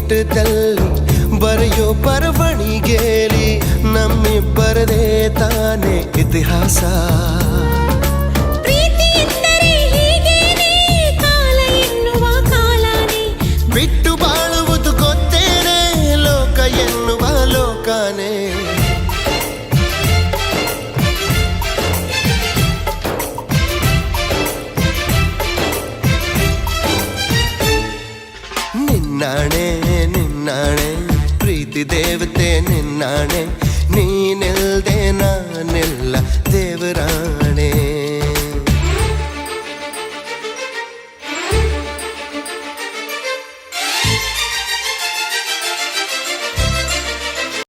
ಪುಟದಲ್ಲಿ ಬರೆಯೋ ಬರವಣಿಗೆಲಿ ನಮ್ಮಿಬ್ಬರದೇ ತಾನೇ ಇತಿಹಾಸ. ಪ್ರೀತಿ ಎಂದರೆ ಹೀಗೇನೆ, ಕಾಲ ಎನ್ನುವ ಕಾಲನೇ ಬಿಟ್ಟು ಬಾಳುವುದು ಗೊತ್ತೇನೆ, ಲೋಕ ಎನ್ನುವ ಲೋಕನೇ. ನಿನ್ನಾಣೆ ನಿನ್ನಾಣೆ ಪ್ರೀತಿ ದೇವತೆ ನಿನ್ನಾಣೆ, ನೀನಿಲ್ದೆ ನಾನೆಲ್ಲ ದೇವರಾಣೆ.